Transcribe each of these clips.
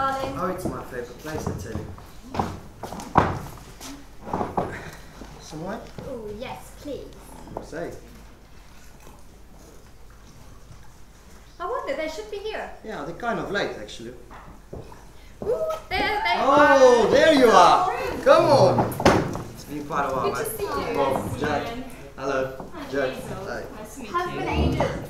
darling. Oh, it's my favorite place, I tell you. Some wine? Oh, yes, please. Say. I wonder, they should be here. Yeah, they're kind of late, actually. Ooh, there they are. Oh, there you are. Come on. It's been quite a while, Good to see you. Well, Jack. Hello. Jack. Hi. Nice to meet Has you. been ages.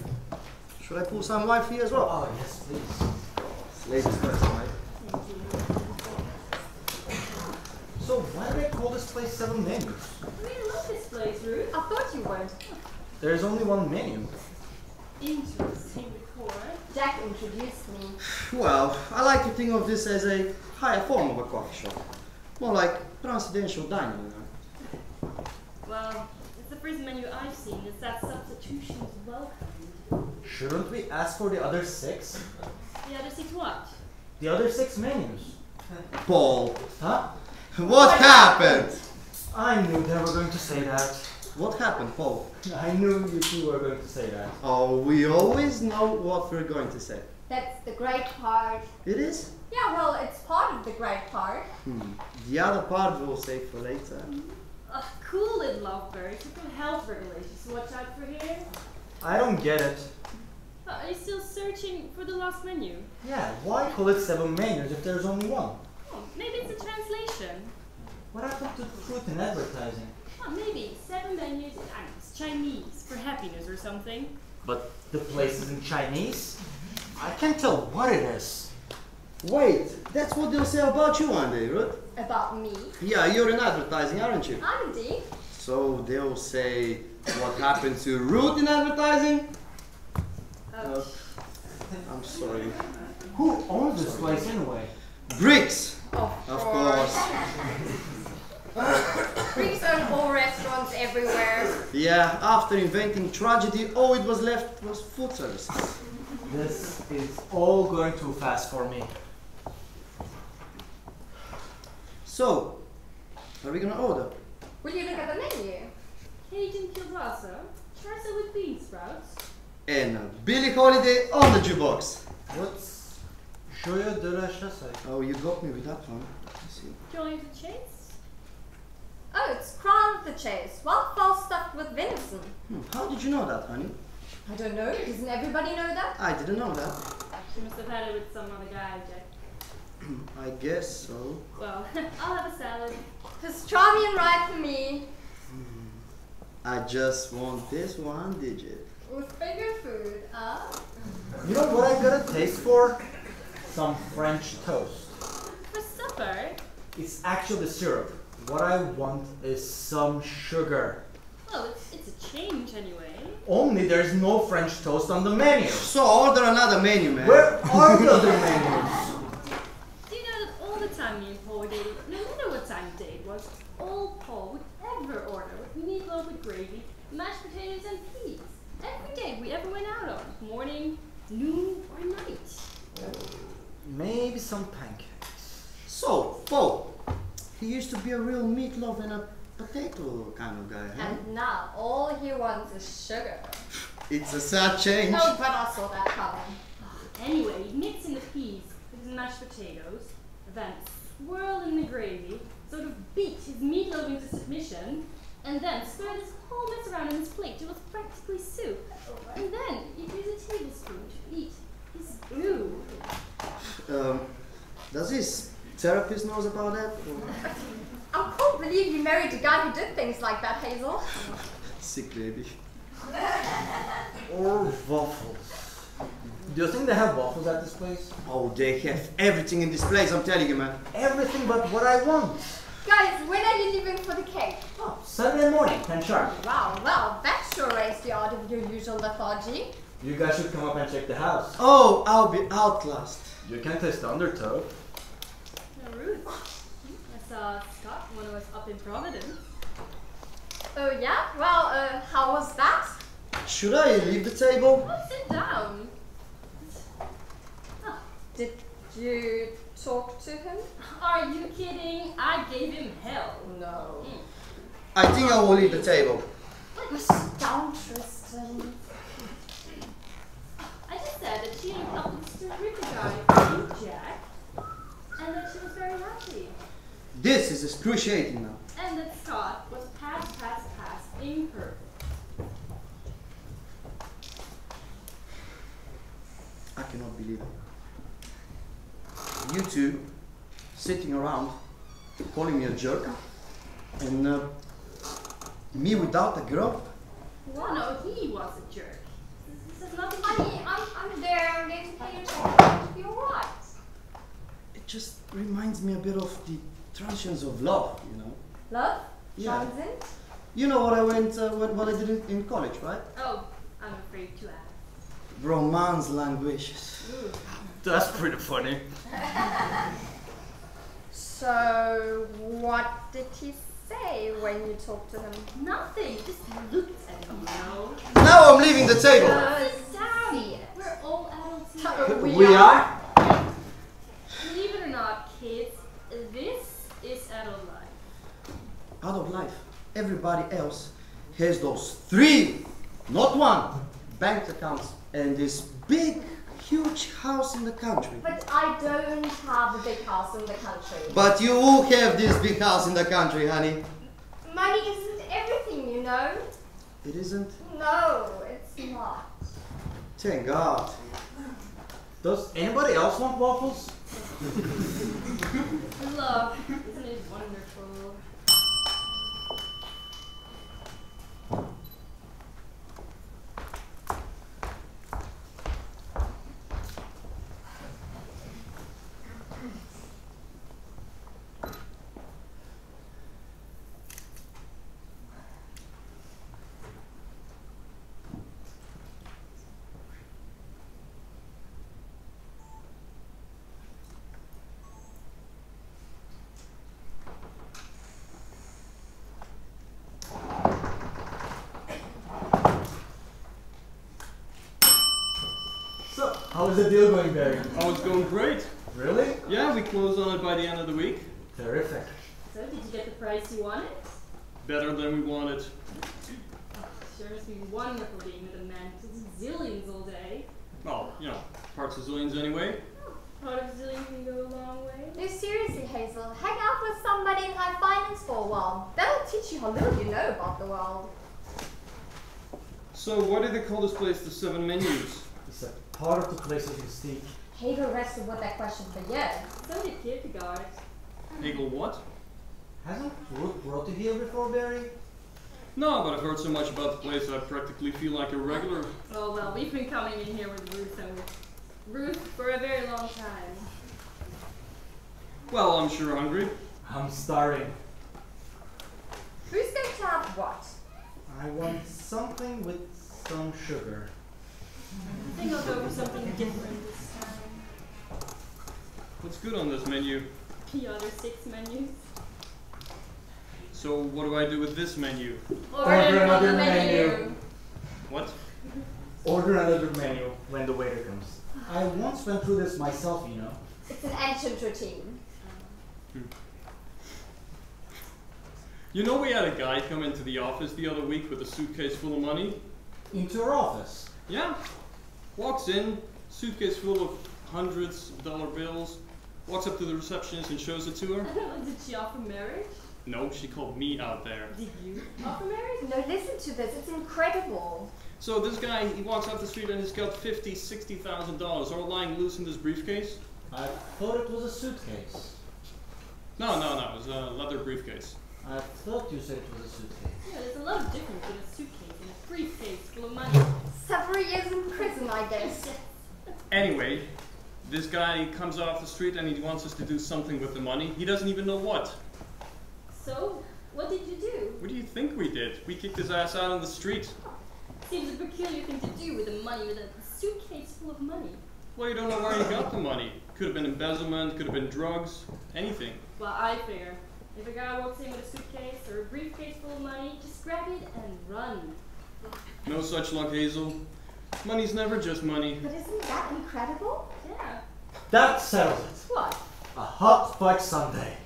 Should I pull some wine for you as well? Oh, yes, please. Ladies first, mate. Thank you. So, why do they call this place 7 menus? I really love this place, Ruth. I thought you weren't. There's only 1 menu. Interesting decor. Jack introduced me. Well, I like to think of this as a higher form of a coffee shop. More like transcendental dining, you know. Well, it's the first menu I've seen. It's that substitution's welcomed. Shouldn't we ask for the other 6? The other 6 what? The other 6 menus. Paul, Huh? what happened? I knew they were going to say that. What happened, Paul? I knew you two were going to say that. Oh, we always know what we're going to say. That's the great part. It is? Yeah, well, it's part of the great part. The other part we'll save for later. Cool little lovebirds. Look at health regulations to watch out for here. I don't get it. Are you still searching for the last menu? Yeah, why call it 7 menus if there's only 1? Oh, maybe it's a translation. What happened to truth in advertising? Oh, maybe 7 menus in it's Chinese for happiness or something. But the place is in Chinese? I can't tell what it is. Wait, that's what they'll say about you one day, right? About me. Yeah, you're in advertising, aren't you? I'm indeed. So they'll say what happened to Ruth in advertising? I'm sorry. Who owns this place anyway? Bricks! Of course. Greeks own all restaurants everywhere. Yeah, after inventing tragedy, all it was left was food services. This is all going too fast for me. So, are we gonna order? Will you look at the menu? Cajun kielbasa, chorizo with bean sprouts. And a Billie Holiday on the jukebox. What's Joya de la Chasse? Oh, you got me with that one. Let's see. Join the chase. Oh, it's Crown of the Chase. Wild fowl stuffed with venison. How did you know that, honey? I don't know. Doesn't everybody know that? I didn't know that. She must have had it with some other guy, Jack. I guess so. Well, I'll have a salad. Just try me and right for me. I just want this one digit. With finger food, You know what I got a taste for? Some French toast. For supper? It's actually syrup. What I want is some sugar. Well, it's a change anyway. Only there's no French toast on the menu. So order another menu, man. Where are the other menus? Do you know that all the time me and Paul were dating, no matter what time of day it was, all Paul would ever order was meatloaf with gravy, mashed potatoes and peas. Every day we ever went out on. Morning, noon, or night. Maybe some pancakes. So, Paul, he used to be a real meatloaf and a potato kind of guy, huh? And now all he wants is sugar. It's a sad change. Oh, but I saw that coming. Anyway, he'd mix in the peas with his mashed potatoes, then swirl in the gravy, sort of beat his meatloaf into submission, and then stir this whole mess around in his plate till it was practically soup. And then he'd use a tablespoon to eat his glue. Does his therapist knows about that? I can't believe you married a guy who did things like that, Hazel. Sick baby. Or waffles. Do you think they have waffles at this place? Oh, they have everything in this place, I'm telling you, man. Everything but what I want. Guys, when are you leaving for the Cape? Oh, Sunday morning, 10 sharp. Wow, well, that sure raised you out of your usual lethargy. You guys should come up and check the house. Oh, I'll be out last. You can taste the undertow. Now, Ruth, I saw Scott when I was up in Providence. Oh yeah? Well, how was that? Should I leave the table? Oh, sit down. Did you talk to him? Are you kidding? I gave him hell. No. I think I will leave the table. Sit down, Tristan. I just said that she ain't up with Mr. Ricky guy. You, Jack. This is excruciating now. And that Scott was pass in purple. I cannot believe it. You two sitting around calling me a jerk and me without a girl? Well, no, he was a jerk. This has nothing to do. Honey, I'm there. I'm there to pay your attention. You're right. It just reminds me a bit of the transitions of love, you know. Love? Yeah. Vincent? You know what I what I did in college, right? Oh, I'm afraid to ask. Romance languages. That's pretty funny. So, what did he say when you talked to him? Nothing. Just looked at him, you know. Now I'm leaving the table. Sit down. We're all adults here. We are? Believe it or not, kids, this is adult life. Out of life. Everybody else has those 3, not 1, bank accounts and this big, huge house in the country. But I don't have a big house in the country. But you have this big house in the country, honey. Money isn't everything, you know. It isn't? No, it's not. Thank God. Does anybody else want waffles? Love, isn't it wonderful? So, how is the deal going, Barry? Oh, it's going great. Really? Yeah, we close on it by the end of the week. Terrific. So, did you get the price you wanted? Better than we wanted. Oh, sure must be wonderful being with a man who does zillions all day. Well, you know, parts of zillions anyway. Part of zillions can go a long way. No, seriously, Hazel. Hang out with somebody in high finance for a while. That'll teach you how little you know about the world. So, why did they call this place the 7 Menus? It's a part of the place's mystique. Hegel wrestled with that question for years. So did Kierkegaard. Hegel what? Hasn't Ruth brought you here before, Barry? No, but I've heard so much about the place I practically feel like a regular. Oh well, we've been coming in here with Ruth and with Ruth for a very long time. Well, I'm sure hungry. I'm starving. Who's going to have what? I want something with some sugar. I think I'll go for something different this time. What's good on this menu? The other 6 menus. So, what do I do with this menu? Order another menu. What? Order another menu when the waiter comes. I once went through this myself, you know. It's an ancient routine. You know, we had a guy come into the office the other week with a suitcase full of money? Into our office. Yeah. Walks in, suitcase full of hundreds of dollar bills, walks up to the receptionist and shows it to her. Did she offer marriage? No, she called me out there. Did you offer marriage? No, listen to this. It's incredible. So this guy, he walks off the street and he's got $50,000, $60,000 all lying loose in this briefcase. I thought it was a suitcase. No, it was a leather briefcase. I thought you said it was a suitcase. Yeah, there's a lot of difference in a suitcase and a briefcase full of money. Several years in prison, I guess. Anyway, this guy comes off the street and he wants us to do something with the money. He doesn't even know what. So, what did you do? What do you think we did? We kicked his ass out on the street. Seems a peculiar thing to do with the money, with a suitcase full of money. Well, you don't know where he got the money. Could have been embezzlement, could have been drugs, anything. Well, I figure, if a guy walks in with a suitcase or a briefcase full of money, just grab it and run. No such luck, Hazel. Money's never just money. But isn't that incredible? Yeah. That settles it. What? A hot fudge sundae.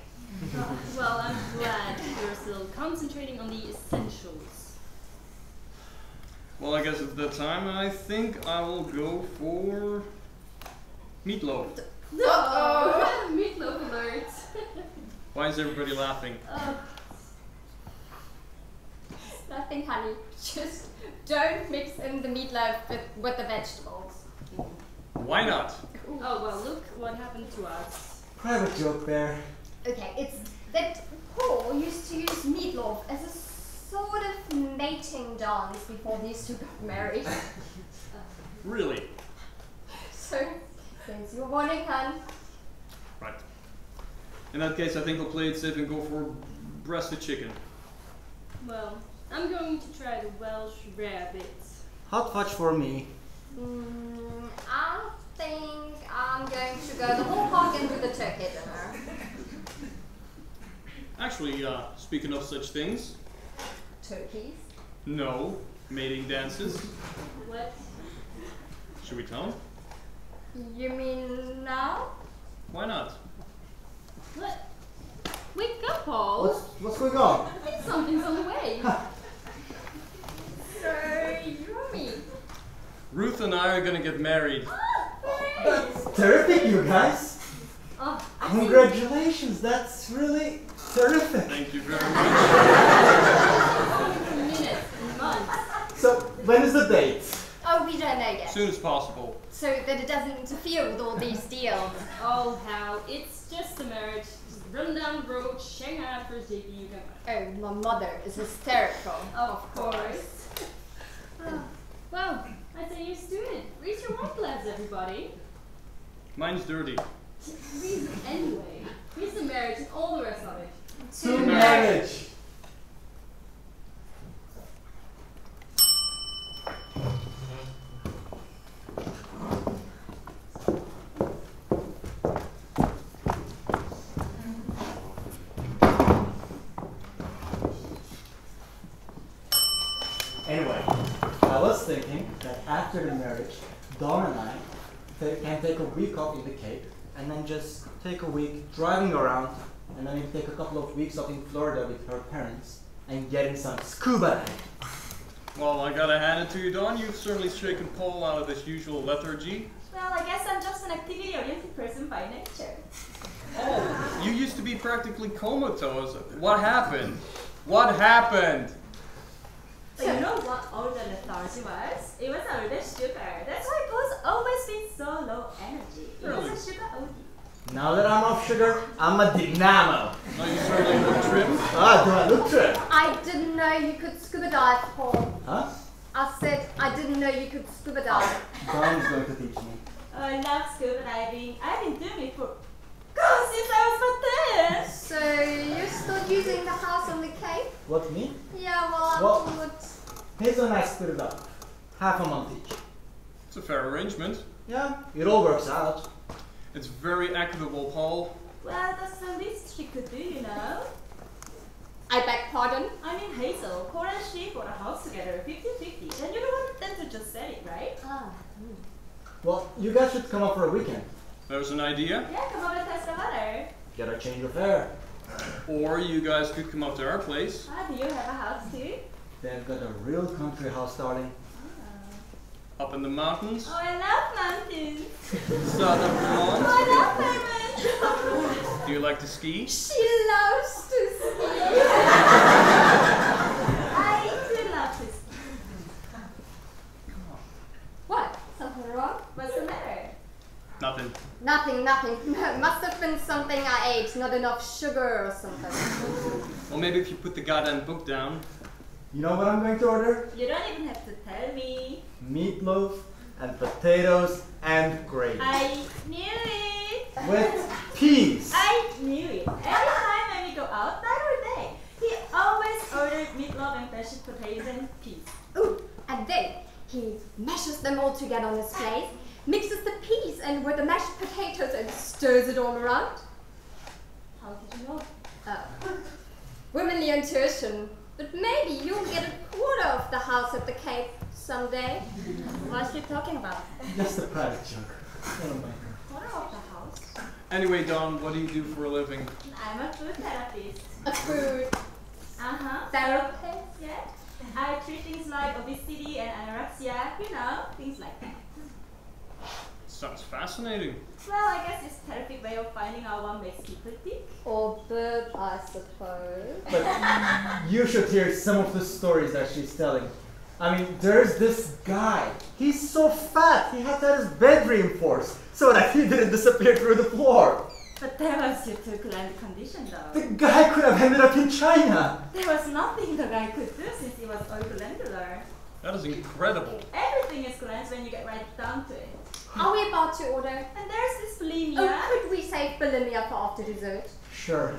Well, I'm glad you're still concentrating on the essentials. Well, I guess at that time, I think I will go for meatloaf. Uh-oh! Meatloaf alert. Why is everybody laughing? Nothing, honey. Just don't mix in the meatloaf with the vegetables. Why not? Oh, well, look what happened to us. Private joke there. Okay, it's that Paul used to use meatloaf as a sort of mating dance before these two got married. Really? So, there's your warning, hun. Right. In that case, I think I'll play it safe and go for breasted chicken. Well, I'm going to try the Welsh rarebit. Hot fudge for me. I think I'm going to go the whole hog into the turkey dinner. Actually, speaking of such things, Turkeys? no, mating dances. What? Should we tell him? You mean now? Why not? What? Wake up, Paul! What's going on? I think something's on the way. So, you and me? Ruth and I are gonna get married. That's terrific, you guys. Oh, Congratulations, that's really terrific. Thank you very much. minutes and months. So, when is the date? Oh, we don't know yet. As soon as possible. So that it doesn't interfere with all these deals. Oh, how? It's just a marriage. Just run down the road, shake out for a JP, you can find. Oh, my mother is hysterical. Of course. Well, I say you do it. Raise your wine glass, everybody. Mine's dirty. Reason anyway. Here's the marriage and all the rest of it. To marriage. Anyway, I was thinking that after the marriage, Dawn and I can take a week off in the Cape and then just take a week driving around and then take a couple of weeks off in Florida with her parents and getting some scuba diving. Well, I gotta hand it to you, Don. You've certainly shaken Paul out of his usual lethargy. Well, I guess I'm just an activity-oriented person by nature. Oh, you used to be practically comatose. What happened? What happened? But you know what older lethargy was? It was older sugar. That's why Paul's always been so low energy. It Really? was a sugar OD. Now that I'm off sugar, I'm a dynamo. No, you certainly look trim. Ah, do I look trim? I didn't know you could scuba dive, Paul. Huh? I said I didn't know you could scuba dive. Dawn's going to teach me. Oh, I love scuba diving. I've been doing it for since I was 14. So you're still using the house on the Cape? What, me? Yeah, well, I Well- thought. Here's when I split it up. Half a month each. It's a fair arrangement. Yeah, it all works out. It's very equitable, Paul. Well, that's the least she could do, you know. I beg pardon? I mean, Hazel, Cora and she bought a house together, 50-50. And you don't want them to just sell it, right? Well, you guys should come up for a weekend. There's an idea. Yeah, come over and test the water. Get a change of air. Or you guys could come up to our place. Ah, do you have a house too? They've got a real country house, darling. Up in the mountains. Oh, I love mountains. South of Oh, Vermont. I love Vermont. Do you like to ski? She loves to ski. I do love this. What? Something wrong? What's the matter? Nothing. Nothing. Must have been something I ate, not enough sugar or something. Well, maybe if you put the goddamn book down. You know what I'm going to order? You don't even have to tell me. Meatloaf and potatoes and gravy. I knew it. With peas. I knew it. Every time when we go out, night or day, he always ordered meatloaf and mashed potatoes and peas. Ooh, and then he mashes them all together on his plate, mixes the peas and with the mashed potatoes and stirs it all around. How did you know? Womanly intuition. But maybe you'll get a quarter of the house at the Cape someday. What's he talking about? Just a private joke. Never mind. Quarter of the house? Anyway, Don, what do you do for a living? I'm a food therapist. A food Uh-huh. therapist? Yeah. I treat things like obesity and anorexia, you know, things like that. Sounds fascinating. Well, I guess it's a terrific way of finding out what makes people tick. Or bird, I suppose. But you should hear some of the stories that she's telling. I mean, there's this guy. He's so fat, he had to have his bed reinforced so that he didn't disappear through the floor. But there was your turbulent condition though. The guy could have ended up in China. There was nothing the guy could do since he was ortholengular. That is incredible. Everything is cleansed when you get right down to it. Are we about to order? And there's this bulimia. Oh, could we save bulimia for after dessert? Sure.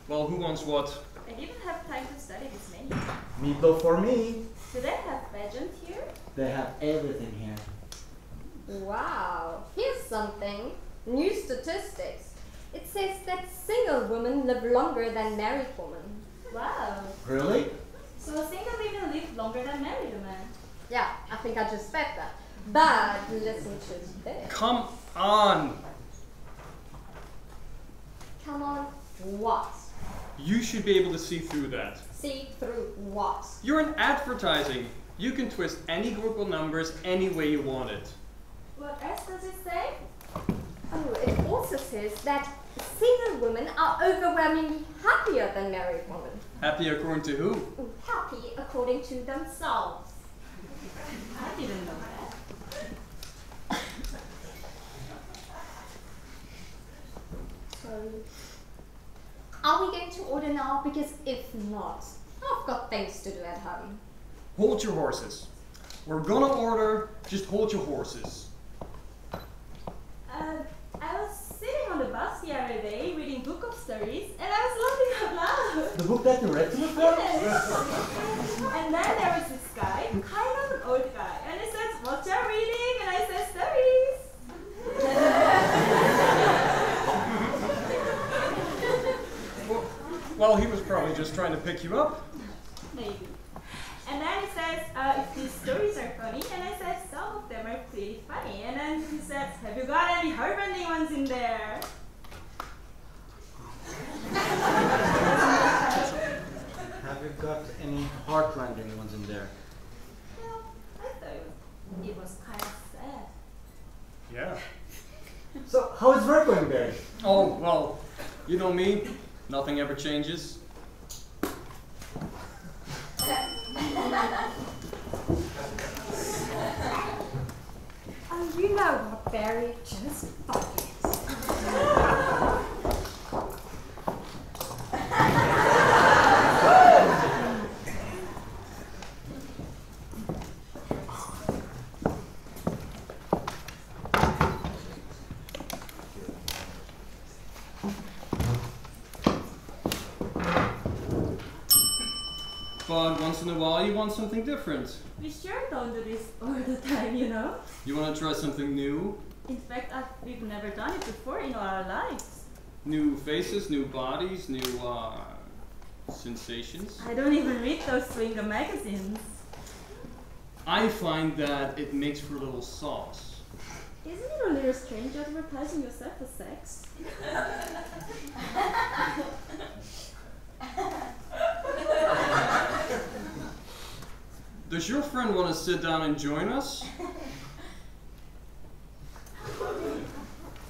Well, who wants what? I didn't have time to study this menu. Meatloaf for me. Do they have pageant here? They have everything here. Wow, here's something. New statistics. It says that single women live longer than married women. Wow. Really? So single women live longer than married women. Yeah, I think I just bet that. But listen to this. Come on! Come on, what? You should be able to see through that. See through what? You're in advertising. You can twist any group of numbers any way you want it. What else does it say? Oh, it also says that single women are overwhelmingly happier than married women. Happy according to who? Happy according to themselves. I didn't know that. So, are we going to order now? Because if not, I've got things to do at home. Hold your horses. We're gonna order, just hold your horses. I was sitting on the bus the other day reading book of stories and I was laughing out loud. The book that you read to me for? And then there was this guy, kind of an old guy, and he says, "What you're reading?" And I said, "Stories." Well, he was probably just trying to pick you up. Maybe. And then he says, if these stories are funny, and I said, some of them are pretty funny. And then he says, have you got any heartrending ones in there? Have you got any heart-rending ones in there? Well, I thought it was kind of sad. Yeah. So, how is work going, Barry? Oh, well, you know me. Nothing ever changes. Oh, you know what, Barry? Just fuck it. But once in a while, you want something different. We sure don't do this all the time, you know. You want to try something new? In fact, we've never done it before in our lives. New faces, new bodies, new sensations. I don't even read those swinger magazines. I find that it makes for a little sauce. Isn't it a little strange advertising yourself for sex? Does your friend want to sit down and join us?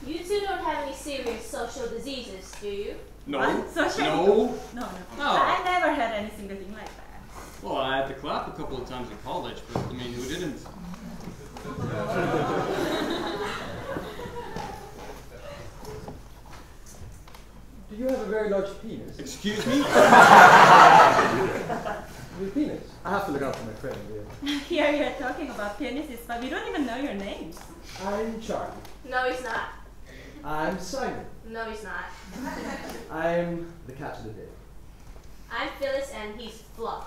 You two don't have any serious social diseases, do you? No. What? Social? No. No. No. I never had any single thing like that. Well, I had to clap a couple of times in college, but I mean, who didn't? Do you have a very large penis? Excuse me? Your penis? I have to look out for my friend here. Here you're talking about penises, but we don't even know your names. I'm Charlie. No, he's not. I'm Simon. No, he's not. I'm the cat of the day. I'm Phyllis and he's Fluff.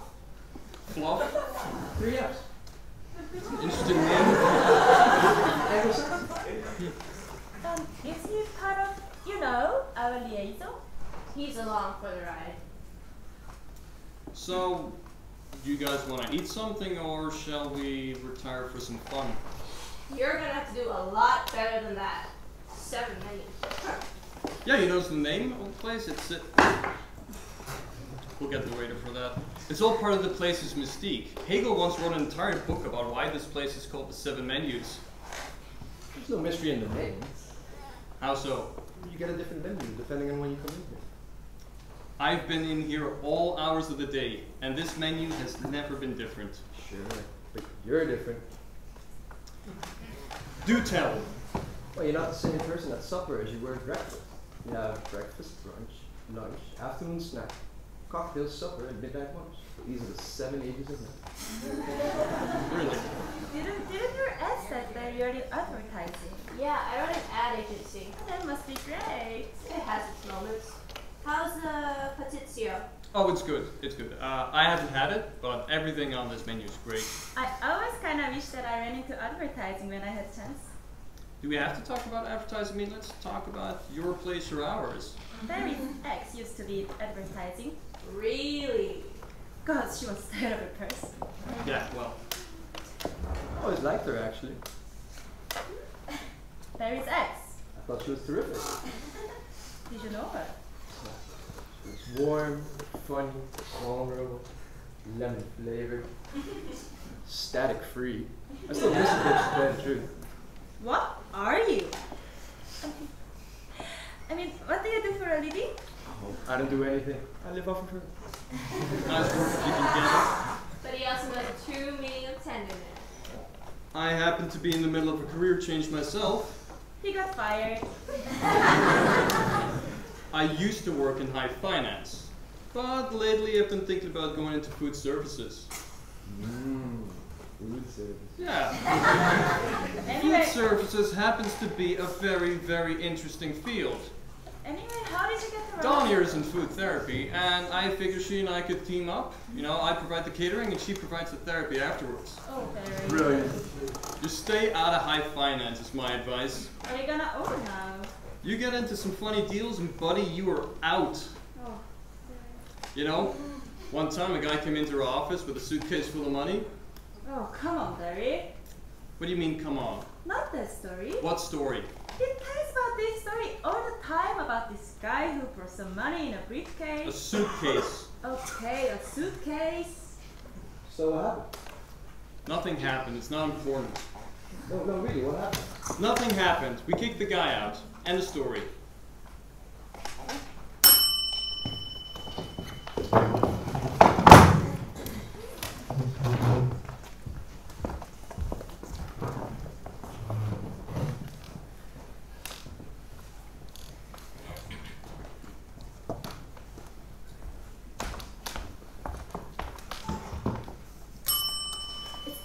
Fluff? 3 F's. Interesting name. Is he part of, you know, our liaison? He's along for the ride. So, do you guys want to eat something, or shall we retire for some fun? You're gonna have to do a lot better than that. 7 minutes. Yeah, you know the name of the place? It's We'll get the waiter for that. It's all part of the place's mystique. Hegel once wrote an entire book about why this place is called the 7 Menus. There's no mystery in the name. How so? You get a different menu depending on when you come in here. I've been in here all hours of the day, and this menu has never been different. Sure, but you're different. Do tell. Well, you're not the same person at supper as you were at breakfast. You have breakfast, brunch, lunch, afternoon snack, cocktail, supper, and midnight lunch. These are the 7 ages of man. Really? Didn't your ad say that you're in advertising? Yeah, I run an ad agency. That must be great. It has its moments. How's the patizio? Oh, it's good. It's good. I haven't had it, but everything on this menu is great. I always kind of wish that I ran into advertising when I had chance. Do we have to talk about advertising? I mean, let's talk about your place or ours. Barry's ex used to be advertising. Really? God, she was a terrible person. Yeah, well, I always liked her, actually. Barry's ex. I thought she was terrific. Did you know her? She was warm, funny, vulnerable, lemon flavored, static free. I still miss her if to tell the truth. What are you? I mean, what do you do for a living? Oh, I don't do anything. I live off of her. nice work if you can get it. But he also knows the true meaning of tenderness. I happen to be in the middle of a career change myself. He got fired. I used to work in high finance, but lately I've been thinking about going into food services. Food service. Yeah. Anyway, Food services happens to be a very, very interesting field. how did you get the Dawn here is in food therapy, and I figure she and I could team up. You know, I provide the catering and she provides the therapy afterwards. Oh, very Brilliant. Just stay out of high finance is my advice. Are you gonna open now? You get into some funny deals and buddy, you are out. Oh, You know, one time a guy came into our office with a suitcase full of money. oh, come on, Barry. What do you mean, come on? Not that story. What story? He tells about this story all the time about this guy who brought some money in a A briefcase. suitcase. Okay, a suitcase. So what happened? Nothing happened, it's not important. No, really, what happened? Nothing happened. We kicked the guy out. End of story.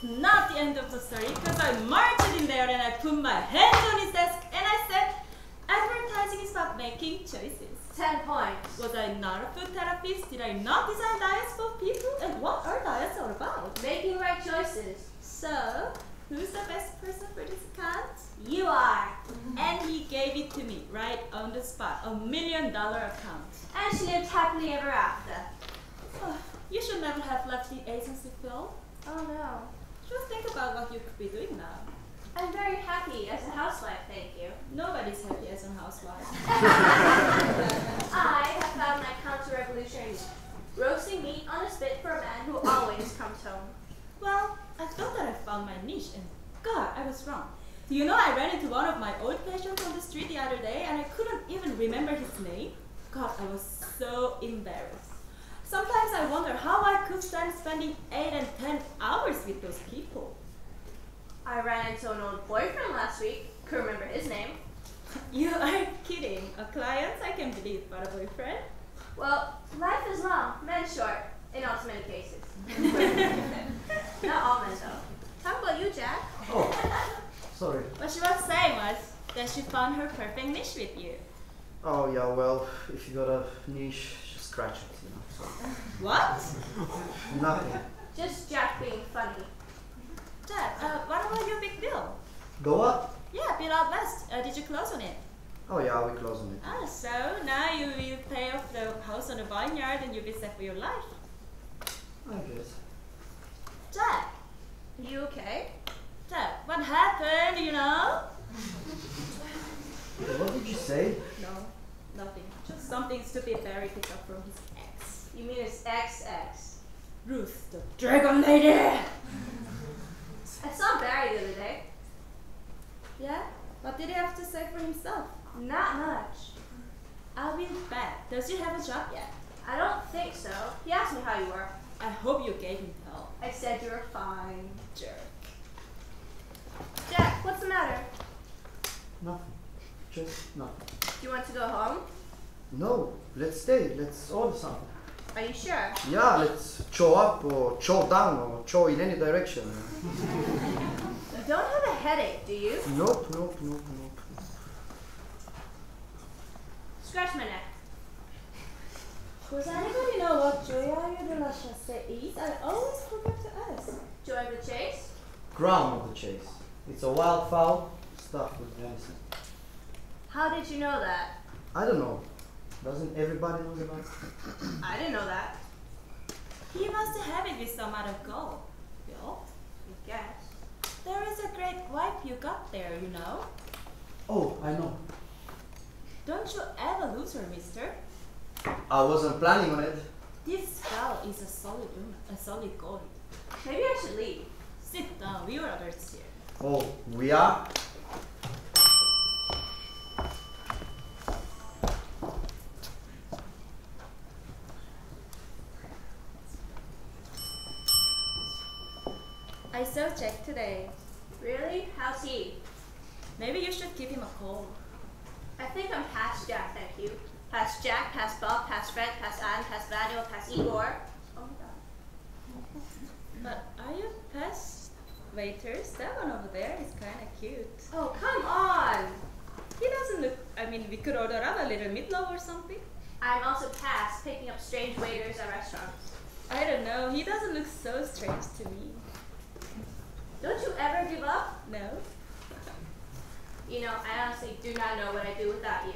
Not the end of the story, because I marched in there and I put my hands on his desk and I said, advertising is about making choices. 10 points. Was I not a food therapist? Did I not design diets for people? And what are diets all about? Making right choices. So, who's the best person for this account? You are. And he gave it to me right on the spot, $1 million account. And she lived happily ever after. Oh, you should never have left the agency, Phil. Oh no. Just think about what you could be doing now. I'm very happy as a housewife, thank you. Nobody's happy as a housewife. I have found my counter-revolutionary niche. Roasting meat on a spit for a man who always comes home. Well, I thought that I found my niche, and God, I was wrong. Do you know I ran into one of my old patients on the street the other day, and I couldn't even remember his name? God, I was so embarrassed. Sometimes I wonder how I could stand spending 8 and 10 hours with those people. I ran into an old boyfriend last week. Couldn't remember his name. You are kidding. A client, I can believe, but a boyfriend? Well, life is long, men short, in not too many cases. Not all men though. How about you, Jack? Oh, sorry. What she was saying was that she found her perfect niche with you. Oh yeah, well, if you got a niche, just scratch it, you know. So. What? Nothing. Just Jack being funny. Jack, what about your big bill? Go what? Yeah, bill out west. Did you close on it? Oh yeah, we close on it. Ah, so now you will pay off the house on the vineyard and you'll be set for your life. I guess. Jack, You okay? Jack, what happened, do you know? What did you say? No, nothing. Just something stupid Barry picked up from his ex. You mean it's XX? Ruth, the dragon lady! I saw Barry the other day. Yeah? What did he have to say for himself? Not much. I'll be back. Does he have a job yet? I don't think so. He asked me how you were. I hope you gave him hell. I said you were fine. Jerk. Jack, what's the matter? Nothing. Just nothing. Do you want to go home? No, let's stay. Let's order something. Are you sure? Yeah, let's chow up or chow down or chow in any direction. You don't have a headache, do you? Nope. Scratch my neck. Does anybody know what Joya de la Chasse is? I always forget to ask. Joy of the chase? Ground of the chase. It's a wild fowl stuffed with venison. How did you know that? I don't know. Doesn't everybody know about it? I didn't know that. He must have it with some other goal. Bill? I guess. There is a great wife you got there, you know. Oh, I know. Don't you ever lose her, mister. I wasn't planning on it. This girl is a solid woman, a solid goal. Maybe I should leave. Sit down, we are adults here. Oh, we are? I saw Jack today. Really? How's he? Maybe you should give him a call. I think I'm past Jack, thank you. Past Jack, past Bob, past Fred, past Anne, past Daniel, past Igor. Oh my god. But are you past waiters? That one over there is kinda cute. Oh, come on! He doesn't look, I mean, we could order up a little meatloaf or something. I'm also past picking up strange waiters at restaurants. I don't know, he doesn't look so strange to me. Don't you ever give up? No? You know, I honestly do not know what I'd do without you.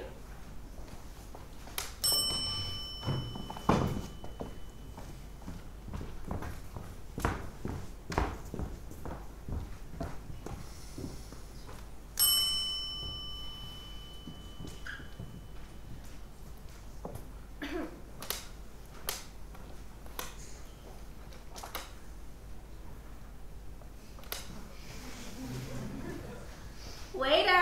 Waiter!